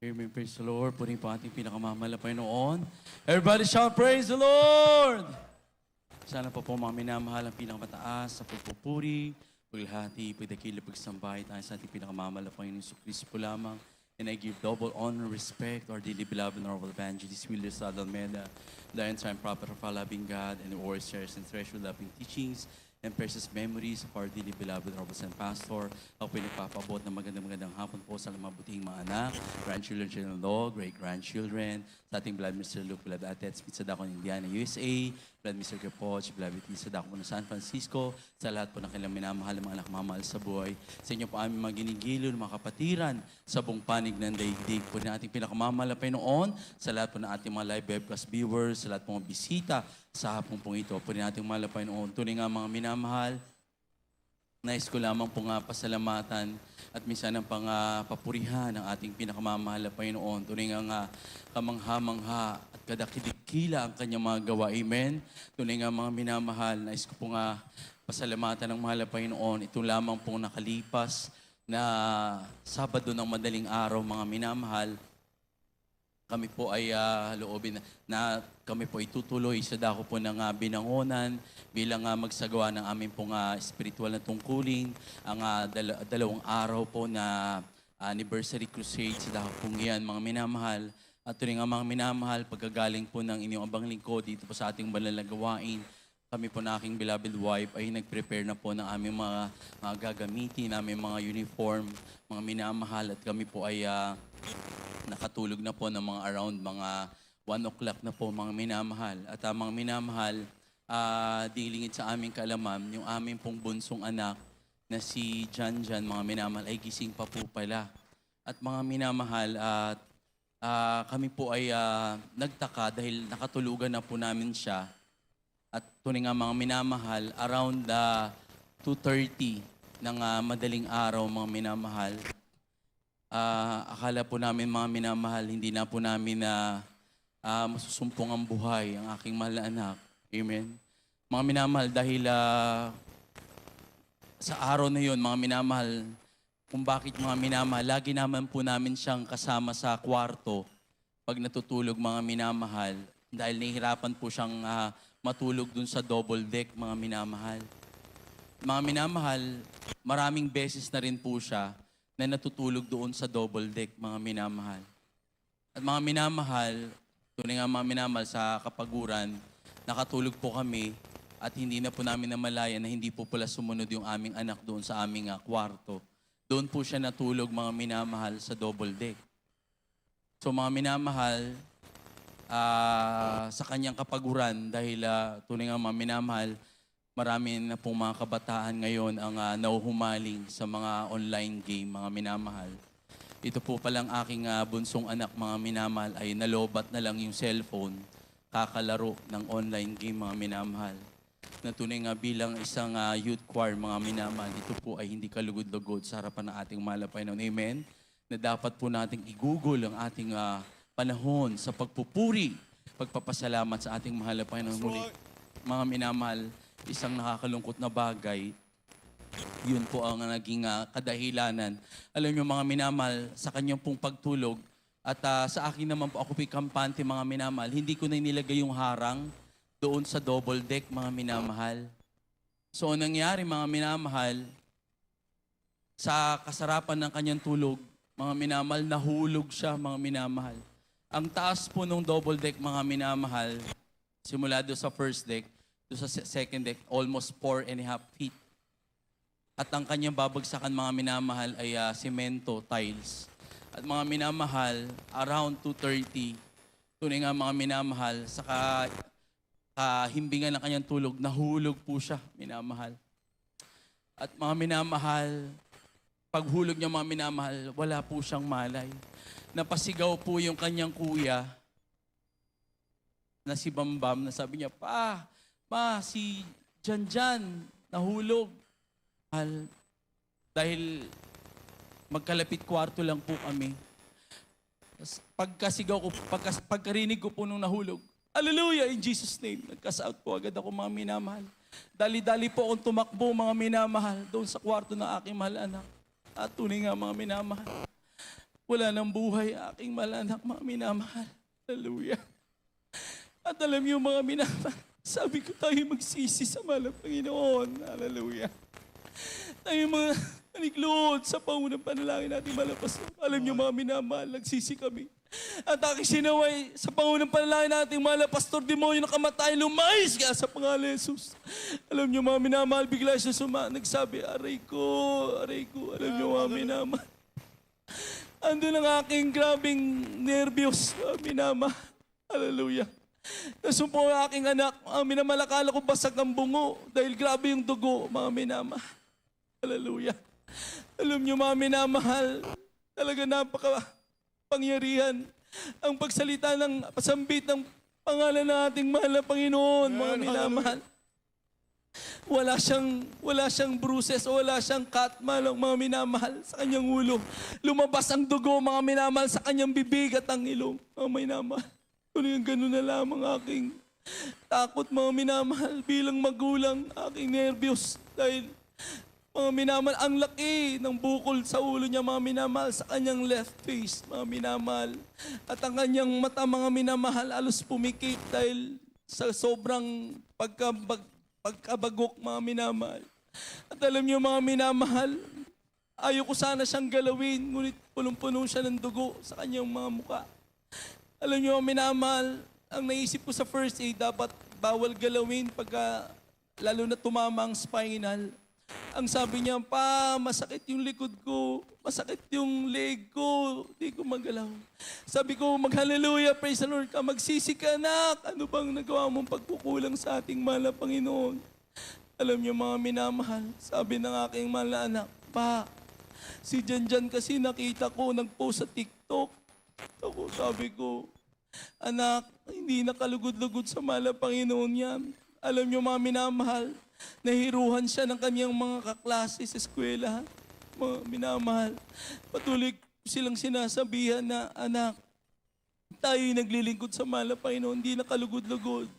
Amen. Praise the Lord. Puri po ating pinakamamahalapay noon. Everybody shout, praise the Lord! Sana po mga minamahal ang pinakamataas sa pagpupuri, paghati, pagdakila, pagsambay tayo sa ating pinakamamahalapay ng Kristo po lamang. And I give double honor, respect, our dearly beloved and honorable evangelist, Wilder Sad Almeida, the entire prophet of our loving God, and the words, shares, and treasure loving teachings, and precious memories of our dearly beloved Robert and Pastor. Ako po nagpapabot ng magandang hapon po sa mabuting mga anak, grandchildren, children-in-law, great-grandchildren, sa ating beloved Mr. Luke, beloved Ate Smith sa Dacon, Indiana, USA, beloved Mr. Gepoch, beloved Tisa sa Dacon, San Francisco, sa lahat po ng kailang minamahal, mga anak mamahal sa buhay. Sa inyo po aming mga ginigilo, mga kapatiran, sa buong panig ng daigdig po na ating pinakamamalapay noon, sa lahat po ng ating mga live webcast viewers, sa lahat po mga bisita, sa hapong pong ito, po rin natin malapay noon. Tunay nga mga minamahal, nais ko lamang po nga pasalamatan at minsan ang papurihan ng ating pinakamamahal na Panginoon. Tunay nga kamangha-mangha at kadakidikila ang kanyang mga gawa. Amen? Tunay nga mga minamahal, nais ko po nga pasalamatan ng mahal na Panginoon. Ito lamang pong nakalipas na Sabado ng madaling araw, mga minamahal. Kami po ay loobin na kami po itutuloy sa dako po ng binangonan bilang magsagawa ng aming pong spiritual na tungkulin. Ang dalawang araw po na anniversary crusade sa dako pong yan, mga minamahal. At ito nga mga minamahal, pagkagaling po ng inyong abang lingkod dito po sa ating banal na gawain, kami po na aking beloved wife ay nag-prepare na po ng aming mga gagamitin, aming mga uniform, mga minamahal. At kami po ay nakatulog na po ng mga around mga 1 o'clock na po mga minamahal. At mga minamahal, dilingid sa aming kaalaman, yung aming pong bunsong anak na si Jan, mga minamahal, ay gising pa po pala. At mga minamahal, at kami po ay nagtaka dahil nakatulugan na po namin siya. At tunay nga mga minamahal, around 2:30 ng madaling araw mga minamahal, akala po namin mga minamahal, hindi na po namin masusumpong ang buhay ang aking mahal na anak. Amen. Mga minamahal, dahil sa araw na yon, mga minamahal, kung bakit mga minamahal, lagi naman po namin siyang kasama sa kwarto pag natutulog mga minamahal, dahil nahihirapan po siyang matulog dun sa double deck mga minamahal. Mga minamahal, maraming beses na rin po siya na natutulog doon sa double deck, mga minamahal. At mga minamahal, tunay nga mga minamahal, sa kapaguran, nakatulog po kami at hindi na po namin namalayan na hindi po pala sumunod yung aming anak doon sa aming kwarto. Doon po siya natulog, mga minamahal, sa double deck. So mga minamahal, sa kanyang kapaguran, dahil tunay nga mga minamahal, marami na pong mga kabataan ngayon ang nauhumaling sa mga online game, mga minamahal. Ito po palang aking bunsong anak, mga minamahal, ay nalobat na lang yung cellphone, kakalaro ng online game, mga minamahal. Na tunay nga bilang isang youth choir, mga minamahal, ito po ay hindi kalugod-lugod sa harapan ng ating malapay noon. Amen? Na dapat po nating igugol ang ating panahon sa pagpupuri, pagpapasalamat sa ating mahal na Panginoon. Muli, mga minamahal, isang nakakalungkot na bagay, yun po ang naging kadahilanan. Alam niyo mga minamahal, sa kanyang pong pagtulog, at sa akin naman po, ako po'y kampante mga minamahal, hindi ko na nilagay yung harang doon sa double deck mga minamahal. So nangyari mga minamahal, sa kasarapan ng kanyang tulog, mga minamahal, nahulog siya mga minamahal. Ang taas po nung double deck, mga minamahal, simula doon sa first deck, doon sa second deck, almost 4.5 feet. At ang kanyang babagsakan, mga minamahal, ay semento, tiles. At mga minamahal, around 2:30, tunay nga mga minamahal, sa kahimbingan ng kanyang tulog, nahulog po siya, minamahal. At mga minamahal, paghulog niya mga minamahal, wala po siyang malay. Napasigaw po yung kanyang kuya na si Bambam, na sabi niya, Pa, si Jan, nahulog. Dahil magkalapit kwarto lang po kami. Pagkarinig ko po nung nahulog, Hallelujah, in Jesus' name. Nagkas-out po agad ako, mga minamahal. Dali-dali po akong tumakbo, mga minamahal, doon sa kwarto ng aking mahal anak. At tunay nga, mga minamahal. wala ng buhay, aking mahal anak, mga minamahal. Hallelujah. At alam niyo mga minamahal, sabi ko tayo magsisi sa mahal ng Panginoon. Hallelujah. Tayo mga maniglod sa paunang panalangin natin malapas. Alam niyo mga minamahal, nagsisi kami. At aking sinaway sa pangunang panalangin natin, mahal na Pastor Demonyo na kamatay, lumayas ka sa pangalan ni Jesus. Alam niyo mga minamahal, bigla siya nagsabi, aray ko. Alam niyo mga minamahal. Ando ang aking grabing nervyos, mga minamahal. Hallelujah. Nasumpo ang aking anak, mga minamahal, akala ko basag ang bungo dahil grabe yung dugo, mga minamahal. Hallelujah. Alam niyo mga minamahal, talaga pangyarihan ang pagsalita ng pasambit ng pangalan ng ating mahal na Panginoon, mga minamahal. Wala siyang bruises o wala siyang cut, mga minamahal, sa kanyang ulo. Lumabas ang dugo, mga minamahal, sa kanyang bibig at ang ilong, mga minamahal. Kung gano'n na lamang aking takot, mga minamahal, bilang magulang, aking nervyos dahil mga minamahal, ang laki ng bukol sa ulo niya, mga minamahal, sa kanyang left face, mga minamahal. At ang kanyang mata, mga minamahal, alos pumikit dahil sa sobrang pagkabagok, mga minamahal. At alam niyo, mga minamahal, ayoko sana siyang galawin, ngunit punong-puno siya ng dugo sa kanyang mga muka. Alam niyo, mga minamahal, ang naisip ko sa first aid, dapat bawal galawin pagka, lalo na tumama ang spinal. Ang sabi niya, pa, masakit yung likod ko, masakit yung leg ko, di ko magalaw. Sabi ko, mag-hallelujah, praise the Lord ka, magsisi ka, anak. Ano bang nagawa mong pagkukulang sa ating mahal na Panginoon? Alam niyo mga minamahal, sabi ng aking mahal na anak, pa, si Janjan kasi nakita ko, nag-post sa TikTok. Ako, sabi ko, anak, hindi nakalugod-lugod sa mahal na Panginoon yan. Alam niyo mga minamahal, nahiruhan siya ng kanyang mga kaklase sa eskwela. Mga minamahal, patuloy silang sinasabihan na, anak, tayo'y naglilingkod sa mahal na Panginoon, hindi nakalugod-lugod.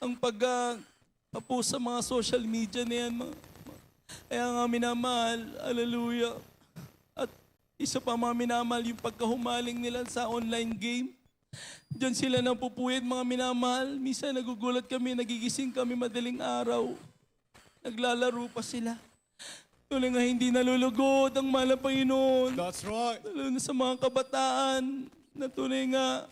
Ang pag-post sa mga social media na yan, kaya nga minamahal, hallelujah. At isa pa mga minamahal, yung pagkahumaling nila sa online game, diyan sila napupuyat, mga minamahal. Minsan nagugulat kami, nagigising kami madaling araw. Naglalaro pa sila. Tuloy nga hindi nalulugod ang mahal na Panginoon. That's right. Lalo na sa mga kabataan na tunay nga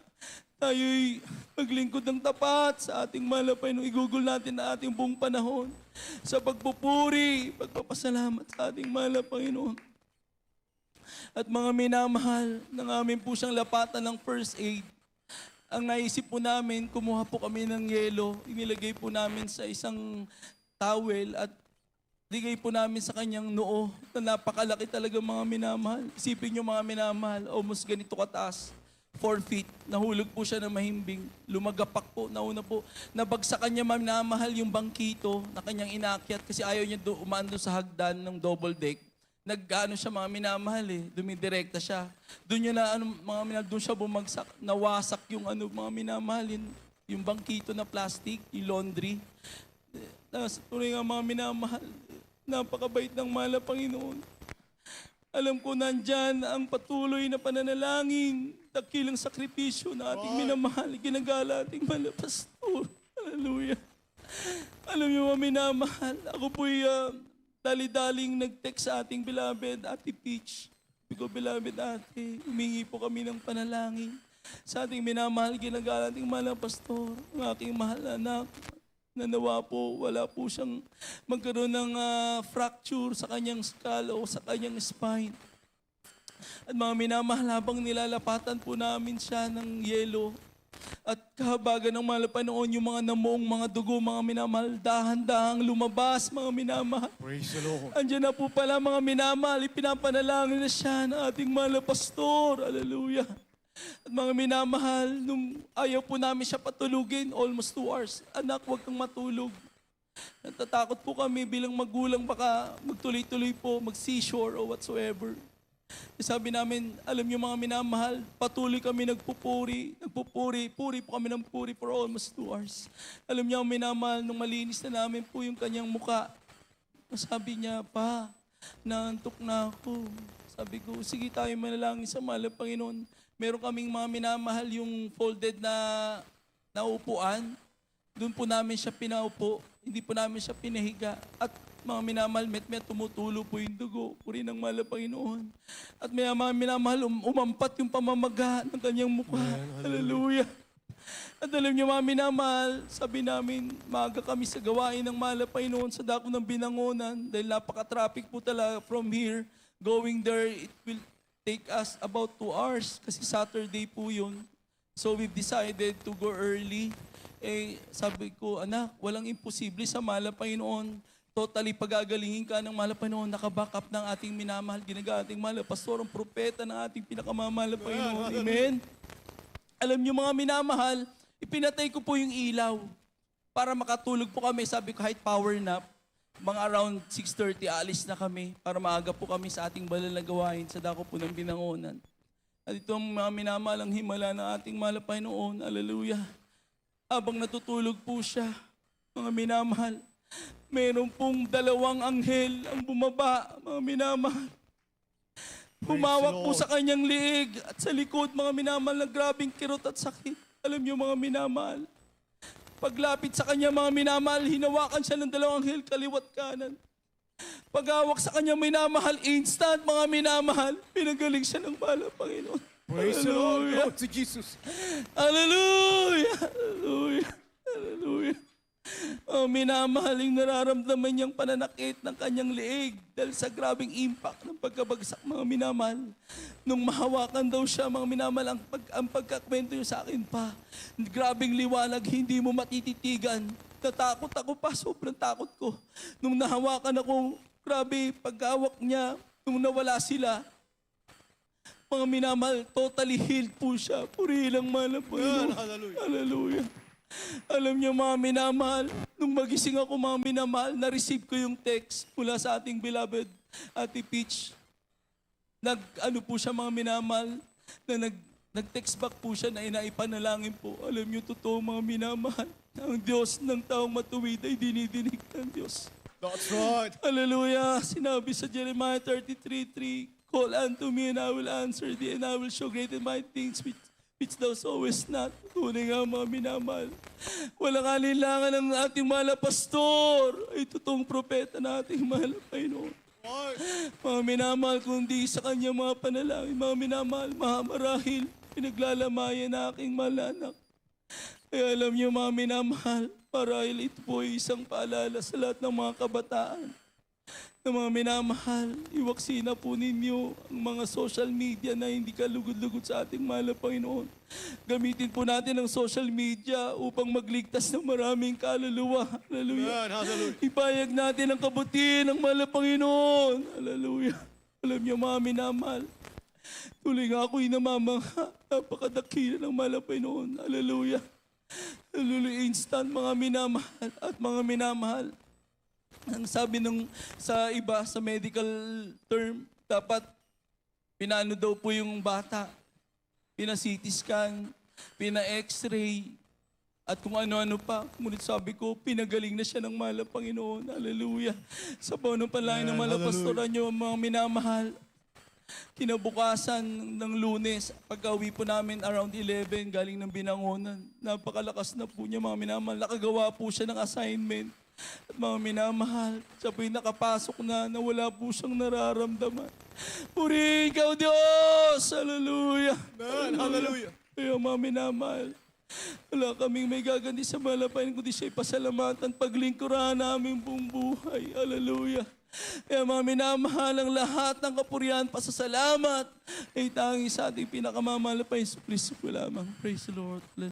tayo'y maglingkod ng tapat sa ating mahal na Panginoon. Igugol natin na ating buong panahon sa pagpupuri, pagpapasalamat sa ating mahal na Panginoon. At mga minamahal, nang amin po siyang lapatan ng first aid, ang naisip po namin, kumuha po kami ng yelo, inilagay po namin sa isang towel at ligay po namin sa kanyang noo na napakalaki talaga mga minamahal. Isipin nyo mga minamahal, almost ganito kataas, 4 feet. Nahulog po siya ng mahimbing. Lumagapak po, nauna po. Nabagsakan niya minamahal yung bangkito na kanyang inakyat kasi ayaw niya umando sa hagdan ng double deck. Nag-ano siya mga minamahal dumidirekta siya. Doon niya na mga minamahal, doon siya bumagsak, nawasak yung mga minamahal, yung bangkito na plastic, yung laundry. Tuloy nga mga minamahal, napakabait ng mahal na Panginoon. Alam ko nandyan ang patuloy na pananalangin, dakilang sakripisyo na ating minamahal, ginagala ating mahal na pastor. Hallelujah. Alam niyo mga minamahal, ako po'y dali-daling nag-text sa ating beloved Ate Peach. Sabi ko, beloved ate, humingi po kami ng panalangin sa ating minamahal, ginagala ating mahal na pastor, ang aking mahal na anak. Nanawa po, wala po siyang magkaroon ng fracture sa kanyang skull o sa kanyang spine. At mga minamahal, habang nilalapatan po namin siya ng yelo at kahabagan ng mahal na Panginoon, yung mga namuong mga dugo, mga minamahal, dahan-dahang lumabas, mga minamahal. Praise the Lord. Andiyan na po pala mga minamahal, ipinapanalangin na siya ng ating mahal na pastor. Hallelujah. At mga minamahal, nung ayaw po namin siya patulugin, almost 2 hours, anak, huwag kang matulog. Natatakot po kami bilang magulang, baka magtuloy-tuloy po, mag-seashore o whatsoever. Sabi namin, alam niyo mga minamahal, patuloy kami puri po kami ng puri for almost 2 hours. Alam niyo mga minamahal, nung malinis na namin po yung kanyang muka, sabi niya, pa, Naantok na ako. Sabi ko, sige tayo manalangin sa mahal na Panginoon. Meron kaming mga minamahal yung folded na upuan. Doon po namin siya pinaupo. Hindi po namin siya pinahiga. At mga minamahal, met tumutulo po yung dugo. Puri ng mahal na Panginoon. At may mga minamahal, umampat yung pamamaga ng kanyang mukha. Hallelujah. At alam niyo mga minamahal, sabi namin, maaga kami sa gawain ng mahal na Panginoon sa dako ng Binangonan. Dahil napaka-traffic po talaga from here. Going there, it will take us about 2 hours. Kasi Saturday po yun. So we've decided to go early. Sabi ko, anak, walang imposible sa mahal na Panginoon. Totally pagagalingin ka ng mahal na Panginoon, nakaback up ng ating minamahal, ginagawa ating mahal na pastor, ang propeta ng ating pinakamamahal na Panginoon. Amen? Alam niyo mga minamahal, ipinatay ko po yung ilaw para makatulog po kami. Sabi ko, kahit power nap, mga around 6:30, alis na kami para maaga po kami sa ating banal na gawain sa dako po ng Binangonan. At ito ang mga minamahal ang himala ng ating mahal na Panginoon. Hallelujah. Habang natutulog po siya, mga minamahal, meron pong 2 anghel ang bumaba, mga minamahal. Humawak po sa kanyang liig at sa likod, mga minamahal, na grabing kirot at sakit. Alam niyo mga minamahal, paglapit sa kanya mga minamahal, hinawakan siya ng 2 anghel, kaliwat kanan. Paghawak sa kanya minamahal, instant mga minamahal, pinagaling siya ng mahal na Panginoon. Praise the Lord, Lord to Jesus. Hallelujah! Hallelujah! Hallelujah! Minamahaling nararamdaman niyang pananakit ng kanyang liig dahil sa grabing impact ng pagkabagsak, mga minamahal. Nung mahawakan daw siya, mga minamahal, ang pagkakwento niyo sa akin pa, grabing liwanag, hindi mo matititigan. Natakot ako pa, sobrang takot ko. Nung nahawakan ako, grabe, pagkawak niya, nung nawala sila, mga minamahal, totally healed po siya. Puri lang mahal na Panginoon. Hallelujah. Hallelujah. Alam niyo mga minamahal, nung magising ako mga minamahal, na-receive ko yung text mula sa ating beloved Ate Peach. Ano po siya mga minamahal, na nag-text back po siya na inaipanalangin po. Alam niyo, totoo mga minamahal, ang Diyos ng taong matuwid ay dinidinig ng Diyos. That's right. Hallelujah. Sinabi sa Jeremiah 33:3, call unto me and I will answer thee and I will show great and mighty things which thou sawest not. Tunay nga mga minamahal. Walang alinlangan ng ating mahal na pastor ay totoong propeta na ating mahal na Panginoon. Mga minamahal, kundi sa kanya mga panalangin, mga minamahal, mahamarahil, pinaglalamayan na aking mahal na anak. Kaya alam niyo mga minamahal, marahil ito po ay isang paalala sa lahat ng mga kabataan. Na mga minamahal, iwaksi na po ninyo ang mga social media na hindi kalugod-lugod sa ating mahal na Panginoon. Gamitin po natin ang social media upang magligtas ng maraming kaluluwa. Hallelujah. Hallelujah. Ipayag natin ang kabutihan ng mahal na Panginoon. Hallelujah. Alam niyo mga minamahal, tuloy nga ako'y namamangha. Napakadakila ng mahal na Panginoon. Hallelujah. Hallelujah. Instant mga minamahal at mga minamahal. Ang sabi sa iba, sa medical term, dapat pinano daw po yung bata. Pina-CT scan, pina-x-ray, at kung ano-ano pa. Ngunit sabi ko, pinagaling na siya ng mahal na Panginoon. Hallelujah. Sa paunong panalangin ng mahal na pastoran niyo, mga minamahal. Kinabukasan ng Lunes, pagka-uwi po namin around 11, galing ng Binangonan. Napakalakas na po niya mga minamahal. Nakagawa po siya ng assignment. At mga minamahal, siya po'y nakapasok na wala po siyang nararamdaman. Puri ikaw, Diyos! Hallelujah! Hallelujah! Kaya mga minamahal, wala kaming may gaganti sa malapain kundi siya'y pasalamatan paglingkuran namin buong buhay. Hallelujah! Kaya mga minamahal, ang lahat ng kapurihan, pasasalamat ay tangi sa ating pinakamamahal na Panginoon Kristo po lamang. Praise the Lord.